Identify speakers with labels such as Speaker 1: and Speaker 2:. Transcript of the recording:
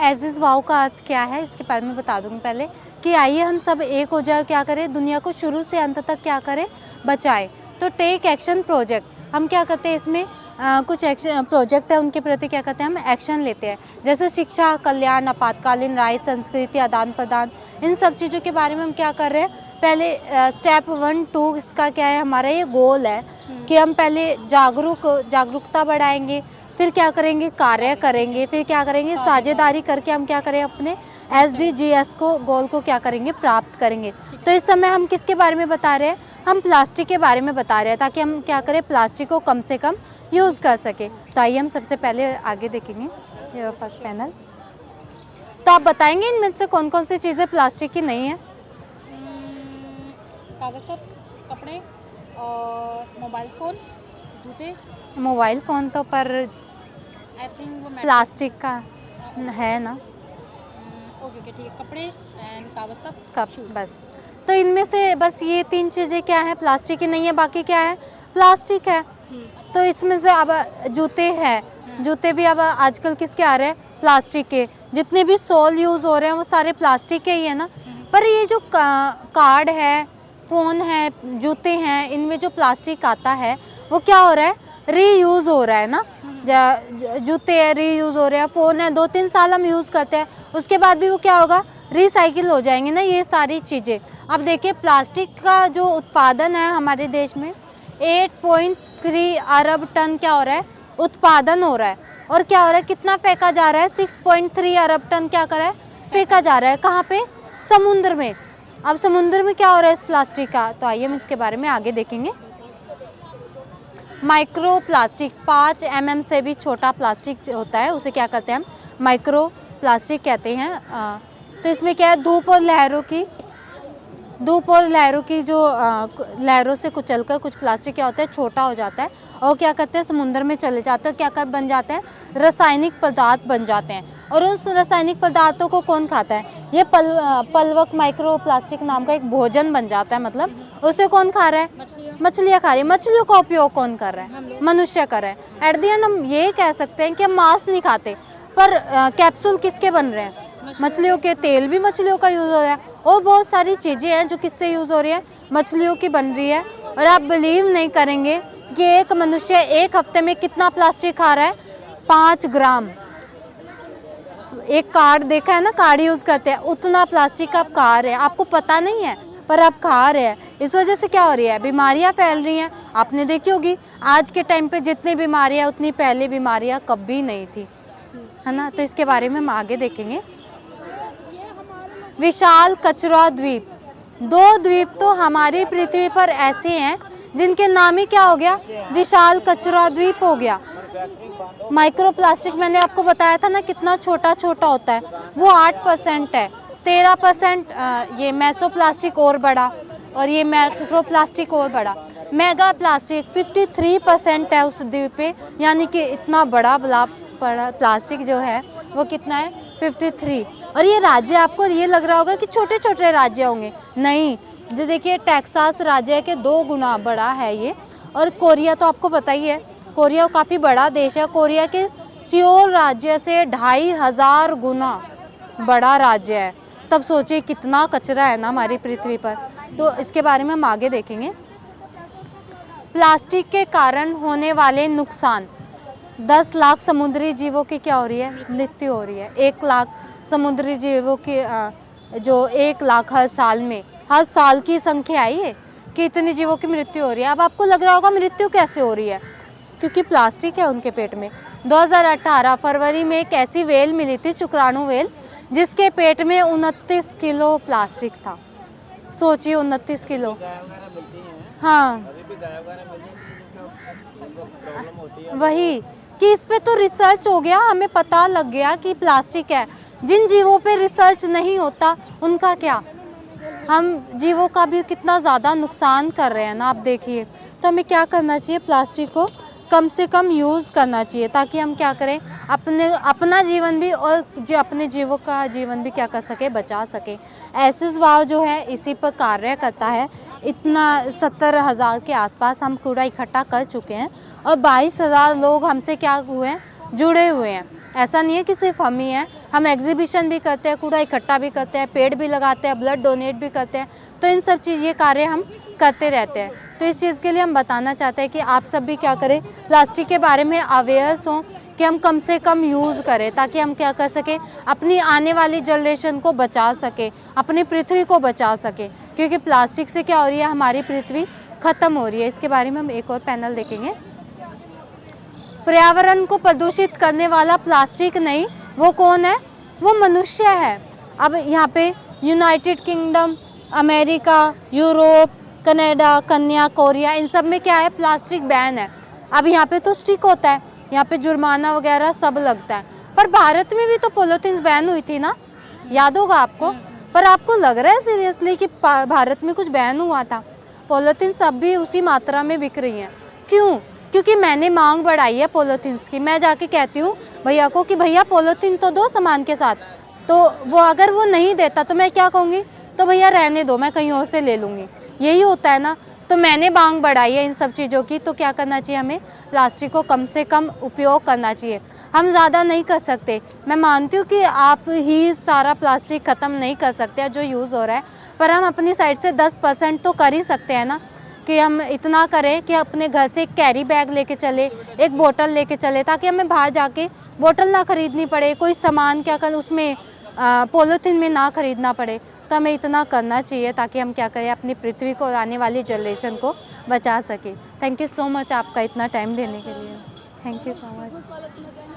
Speaker 1: As is wow का अर्थ क्या है इसके बारे में बता दूँगी पहले कि आइए हम सब एक हो जाए, क्या करें, दुनिया को शुरू से अंत तक क्या करें, बचाएं। तो टेक एक्शन प्रोजेक्ट हम क्या करते हैं इसमें कुछ एक्शन प्रोजेक्ट है उनके प्रति क्या करते हैं हम एक्शन लेते हैं, जैसे शिक्षा, कल्याण, आपातकालीन राहत, संस्कृति आदान प्रदान, इन सब चीज़ों के बारे में हम क्या कर रहे हैं। पहले स्टेप 1 2 इसका क्या है, हमारा ये गोल है कि हम पहले जागरूकता बढ़ाएंगे, फिर क्या करेंगे, कार्य करेंगे, फिर क्या करेंगे, साझेदारी करके हम क्या करें, अपने SDGs को गोल को क्या करेंगे, प्राप्त करेंगे। तो इस समय हम किसके बारे में बता रहे हैं, हम प्लास्टिक के बारे में बता रहे हैं, ताकि हम क्या करें, प्लास्टिक को कम से कम यूज़ कर सके। तो आइए हम सबसे पहले आगे देखेंगे ये फर्स्ट पैनल। तो आप बताएंगे इनमें से कौन कौन सी चीज़ें प्लास्टिक की नहीं है।
Speaker 2: कागज़ का कपड़े और मोबाइल फ़ोन, जूते।
Speaker 1: मोबाइल फ़ोन तो पर
Speaker 2: आई थिंक वो
Speaker 1: प्लास्टिक का है ना।
Speaker 2: ओके ओके ठीक है, कपड़े एंड कागज़ का
Speaker 1: कप बस। तो इनमें से बस ये 3 चीज़ें क्या है, प्लास्टिक की नहीं है, बाकी क्या है, प्लास्टिक है। तो इसमें से अब जूते हैं, जूते भी अब आजकल किसके आ रहे हैं, प्लास्टिक के। जितने भी सोल यूज़ हो रहे हैं वो सारे प्लास्टिक के ही है ना। पर ये जो कार्ड है, फ़ोन है, जूते हैं, इनमें जो प्लास्टिक आता है वो क्या हो रहा है, रीयूज़ हो रहा है ना। जूते है रीयूज़ हो रहे हैं, फ़ोन है 2-3 साल हम यूज़ करते हैं, उसके बाद भी वो क्या होगा, रिसाइकिल हो जाएंगे ना ये सारी चीज़ें। अब देखिए प्लास्टिक का जो उत्पादन है हमारे देश में 8.3 अरब टन क्या हो रहा है, उत्पादन हो रहा है। और क्या हो रहा है, कितना फेंका जा रहा है, 6.3 अरब टन क्या कर रहा है, फेंका जा रहा है। कहाँ पे, समुद्र में। अब समुद्र में क्या हो रहा है इस प्लास्टिक का, तो आइए हम इसके बारे में आगे देखेंगे। माइक्रो प्लास्टिक 5 mm से भी छोटा प्लास्टिक होता है, उसे क्या कहते हैं हम, माइक्रो प्लास्टिक कहते हैं। तो इसमें क्या है, धूप और लहरों की जो लहरों से कुचलकर कुछ प्लास्टिक क्या होता है, छोटा हो जाता है और क्या करते हैं, समुद्र में चले जाते हैं। क्या कर बन जाते हैं, रासायनिक पदार्थ बन जाते हैं। और उस रासायनिक पदार्थों को कौन खाता है, ये पलवक माइक्रो प्लास्टिक नाम का एक भोजन बन जाता है। मतलब उसे कौन खा रहा है, मछलियाँ खा रही है। मछलियों का उपयोग कौन कर रहा है, मनुष्य कर रहा है। एट द एंड हम ये कह सकते हैं कि हम मांस नहीं खाते, पर कैप्सूल किसके बन रहे हैं, मछलियों के। तेल भी मछलियों का यूज़ हो रहा है और बहुत सारी चीज़ें हैं जो किससे यूज़ हो रही है, मछलियों की बन रही है। और आप बिलीव नहीं करेंगे कि एक मनुष्य एक हफ्ते में कितना प्लास्टिक खा रहा है, 5 ग्राम। एक कार्ड देखा है ना, कार्ड यूज़ करते हैं, उतना प्लास्टिक आप खा रहे हैं, आपको पता नहीं है पर आप खा रहे हैं। इस वजह से क्या हो रही है, बीमारियां फैल रही हैं। आपने देखी होगी आज के टाइम पे जितनी बीमारियां उतनी पहले बीमारियां कभी नहीं थी, है ना। तो इसके बारे में हम आगे देखेंगे। विशाल कचरा द्वीप, 2 द्वीप तो हमारी पृथ्वी पर ऐसे हैं जिनके नाम ही क्या हो गया, विशाल कचरा द्वीप हो गया। माइक्रो प्लास्टिक मैंने आपको बताया था ना कितना छोटा छोटा होता है, वो 8% है। 13% ये मेसो प्लास्टिक और बड़ा, और ये मैक्रो प्लास्टिक और बड़ा। मेगा प्लास्टिक 53% है उस द्वीप पे, यानी कि इतना बड़ा प्लास्टिक जो है वो कितना है, 53। और ये राज्य, आपको ये लग रहा होगा कि छोटे छोटे राज्य होंगे, नहीं, जो देखिए टेक्सास राज्य के 2 गुना बड़ा है ये। और कोरिया तो आपको पता ही है, कोरिया काफ़ी बड़ा देश है। कोरिया के सियोल राज्य से 2500 गुना बड़ा राज्य है। तब सोचिए कितना कचरा है ना हमारी पृथ्वी पर। तो इसके बारे में हम आगे देखेंगे। प्लास्टिक के कारण होने वाले नुकसान, 10 लाख समुद्री जीवों की क्या हो रही है, मृत्यु हो रही है। 1 लाख समुद्री जीवों की जो 1 लाख हर साल की संख्या आई है कि इतने जीवों की मृत्यु हो रही है। अब आपको लग रहा होगा मृत्यु कैसे हो रही है, क्योंकि प्लास्टिक है उनके पेट में। 2018 फरवरी में एक ऐसी व्हेल मिली थी, शुक्राणु व्हेल, जिसके पेट में 29 किलो प्लास्टिक था। सोचिए 29 किलो। हाँ वही कि इस पे तो रिसर्च हो गया, हमें पता लग गया कि प्लास्टिक है। जिन जीवों पे रिसर्च नहीं होता उनका क्या, हम जीवों का भी कितना ज़्यादा नुकसान कर रहे हैं ना। आप देखिए, तो हमें क्या करना चाहिए, प्लास्टिक को कम से कम यूज़ करना चाहिए, ताकि हम क्या करें, अपना जीवन भी और जो अपने जीवों का जीवन भी क्या कर सके, बचा सके। एसिस वाव जो है इसी पर कार्य करता है। इतना 70,000 के आसपास हम कूड़ा इकट्ठा कर चुके हैं और 22,000 लोग हमसे क्या हुए हैं, जुड़े हुए हैं। ऐसा नहीं है कि सिर्फ हम ही हैं, हम एग्जीबिशन भी करते हैं, कूड़ा इकट्ठा भी करते हैं, पेड़ भी लगाते हैं, ब्लड डोनेट भी करते हैं। तो इन सब चीज़ ये कार्य हम करते रहते हैं। तो इस चीज़ के लिए हम बताना चाहते हैं कि आप सब भी क्या करें, प्लास्टिक के बारे में अवेयर्स हों कि हम कम से कम यूज़ करें, ताकि हम क्या कर सकें, अपनी आने वाली जनरेशन को बचा सकें, अपनी पृथ्वी को बचा सकें। क्योंकि प्लास्टिक से क्या हो रही है, हमारी पृथ्वी ख़त्म हो रही है। इसके बारे में हम एक और पैनल देखेंगे। पर्यावरण को प्रदूषित करने वाला प्लास्टिक नहीं, वो कौन है, वो मनुष्य है। अब यहाँ पे United kingdom, America, Europe, Canada, कन्या, कोरिया, इन सब में क्या है, प्लास्टिक बैन है। अब यहाँ पे तो स्टिक होता है, यहाँ पे जुर्माना वगैरह सब लगता है। पर भारत में भी तो पॉलीथीन बैन हुई थी ना, याद होगा आपको। पर आपको लग रहा है सीरियसली कि भारत में कुछ बैन हुआ था? पॉलीथीन सब भी उसी मात्रा में बिक रही हैं। क्यों? क्योंकि मैंने मांग बढ़ाई है पॉलीथीन्स की। मैं जाके कहती हूँ भैया को कि भैया पॉलीथीन तो दो सामान के साथ, तो वो अगर वो नहीं देता तो मैं क्या कहूँगी, तो भैया रहने दो, मैं कहीं और से ले लूँगी। यही होता है ना। तो मैंने मांग बढ़ाई है इन सब चीज़ों की। तो क्या करना चाहिए, हमें प्लास्टिक को कम से कम उपयोग करना चाहिए। हम ज़्यादा नहीं कर सकते, मैं मानती हूँ कि आप ही सारा प्लास्टिक ख़त्म नहीं कर सकते जो यूज़ हो रहा है, पर हम अपनी साइड से 10% तो कर ही सकते हैं ना, कि हम इतना करें कि अपने घर से एक कैरी बैग लेके चले, एक बोतल लेके चले, ताकि हमें बाहर जाके बोतल ना ख़रीदनी पड़े, कोई सामान क्या कर उसमें पॉलीथीन में ना ख़रीदना पड़े। तो हमें इतना करना चाहिए ताकि हम क्या करें, अपनी पृथ्वी को, आने वाली जनरेशन को बचा सकें। थैंक यू सो मच आपका इतना टाइम देने के लिए। Thank you so much.